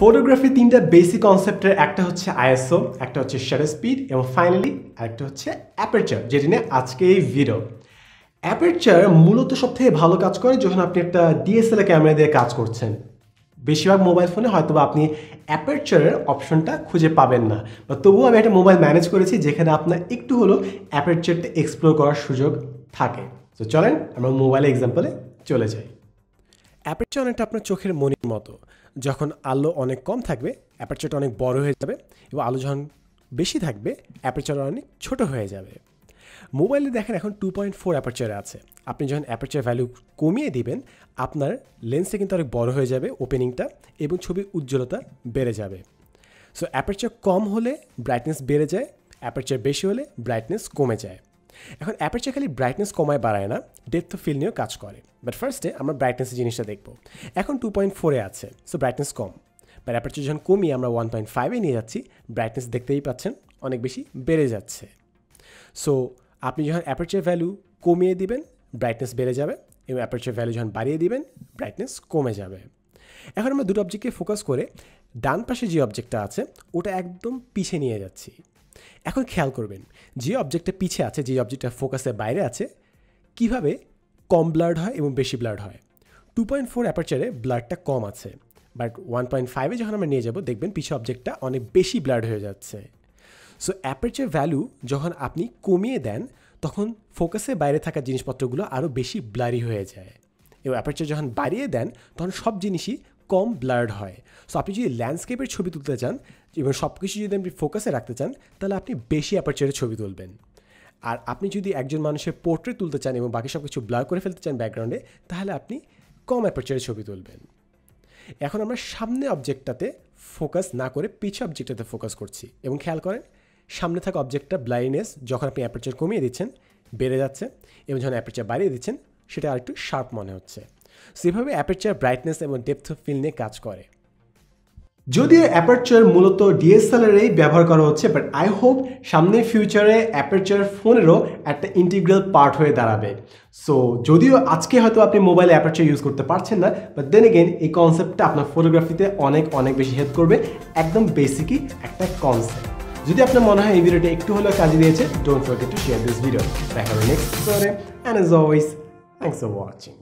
Photography তিনটা basic কনসেপ্টের একটা হচ্ছে আইএসও, একটা হচ্ছে শাটার স্পিড এবং ফাইনালি একটা হচ্ছে অ্যাপারচার, যেটি নিয়ে আজকে এই ভিডিও। অ্যাপারচার মূলত সবথেকে ভালো কাজ করে যখন আপনি একটা ডিএসএলআর ক্যামেরা দিয়ে কাজ করছেন। বেশিরভাগ মোবাইল ফোনে হয়তো আপনি অ্যাপারচারের অপশনটা খুঁজে পাবেন না, বা তবুও আমি একটা মোবাইল ম্যানেজ করেছি যেখানে আপনার একটু হলেও অ্যাপারচারটা এক্সপ্লোর করার সুযোগ থাকে। তো চলেন আমরা মোবাইলের এক্সাম্পলে চলে যাই। অ্যাপারচার অনেকটা আপনার চোখের মনির মতো। যখন আলো অনেক কম থাকবে অ্যাপারচারটা অনেক বড় হয়ে যাবে, এবং আলো যখন বেশি থাকবে অ্যাপারচার অনেক ছোট হয়ে যাবে। মোবাইলে দেখেন এখন 2.4 অ্যাপারচারে আছে। আপনি যখন অ্যাপারচার ভ্যালু কমিয়ে দিবেন আপনার লেন্সে কিন্তু অনেক বড় হয়ে যাবে ওপেনিংটা, এবং ছবির উজ্জ্বলতা বেড়ে যাবে। সো অ্যাপারচার কম হলে ব্রাইটনেস বেড়ে যায়, অ্যাপারচার বেশি হলে ব্রাইটনেস কমে যায়। এখন অ্যাপারচার খালি ব্রাইটনেস কমায় বাড়ায় না, ডেপথ অফ ফিল্ড নিয়েও কাজ করে। বাট ফার্স্টে আমরা ব্রাইটনেসের জিনিসটা দেখব। এখন 2.4-এ আছে, so brightness com. But aperture যখন কমিয়ে আমরা 1.5-এ নিয়ে যাচ্ছি, ব্রাইটনেস দেখতেই পাচ্ছেন অনেক বেশি বেড়ে যাচ্ছে। সো আপনি যখন অ্যাপারচার ভ্যালু কমিয়ে দিবেন ব্রাইটনেস বেড়ে যাবে, এবং অ্যাপারচার ভ্যালু যখন বাড়িয়ে দিবেন ব্রাইটনেস কমে যাবে। এখন আমরা দুটো অবজেক্টকে ফোকাস করে ডান পাশে যে অবজেক্টটা আছে ওটা একদম পিছিয়ে নিয়ে যাচ্ছি। এখন খেয়াল করবেন যে অবজেক্টটা পিছিয়ে আছে, যে অবজেক্টটা ফোকাসের বাইরে আছে, কিভাবে কম ব্লার্ড হয় এবং বেশি ব্লার্ড হয়। 2.4 অ্যাপারচারে ব্লাডটা কম আছে, বাট 1.5-এ যখন আমরা নিয়ে যাব দেখবেন পিছিয়ে অবজেক্টটা অনেক বেশি ব্লার্ড হয়ে যাচ্ছে। সো অ্যাপারচার ভ্যালু যখন আপনি কমিয়ে দেন তখন ফোকাসের বাইরে থাকা জিনিসপত্রগুলো আরও বেশি ব্লারি হয়ে যায়, এবং অ্যাপারচার যখন বাড়িয়ে দেন তখন সব জিনিসই কম ব্লার্ড হয়। সো আপনি যদি ল্যান্ডস্কেপের ছবি তুলতে চান এবং সব কিছু যদি আপনি ফোকাসে রাখতে চান তাহলে আপনি বেশি অ্যাপারচারের ছবি তুলবেন। আর আপনি যদি একজন মানুষের পোর্ট্রেট তুলতে চান এবং বাকি সব কিছু ব্লার করে ফেলতে চান ব্যাকগ্রাউন্ডে, তাহলে আপনি কম অ্যাপারচারের ছবি তুলবেন। এখন আমরা সামনে অবজেক্টটাতে ফোকাস না করে পিছিয়ে অবজেক্টটাতে ফোকাস করছি, এবং খেয়াল করেন সামনে থাকা অবজেক্টটা ব্লাইন্ডনেস যখন আপনি অ্যাপারচার কমিয়ে দিচ্ছেন বেড়ে যাচ্ছে, এবং যখন অ্যাপারচার বাড়িয়ে দিচ্ছেন সেটা আর একটু শার্প মনে হচ্ছে। সেভাবে অ্যাপারচার ব্রাইটনেস এবং ডেপথ অফ ফিল্ড নিয়ে কাজ করে। যদিও অ্যাপারচার মূলত ডিএসএলআরেই ব্যবহার করা হচ্ছে, বাট আই হোপ সামনে ফিউচারে অ্যাপারচার ফোনেরও একটা ইন্টিগ্রাল পার্ট হয়ে দাঁড়াবে। সো যদিও আজকে হয়তো আপনি মোবাইলে অ্যাপারচার ইউজ করতে পারছেন না, বাট দেন এগেন এই কনসেপ্টটা আপনার ফটোগ্রাফিতে অনেক অনেক বেশি হেল্প করবে। একদম বেসিকই একটা কনসেপ্ট। যদি আপনার মনে হয় এই ভিডিওটা একটু হলেও কাজে দিয়েছে, don't forget to share this video. দেখা হবে নেক্সট ভিডিওতে, and as always thanks for watching.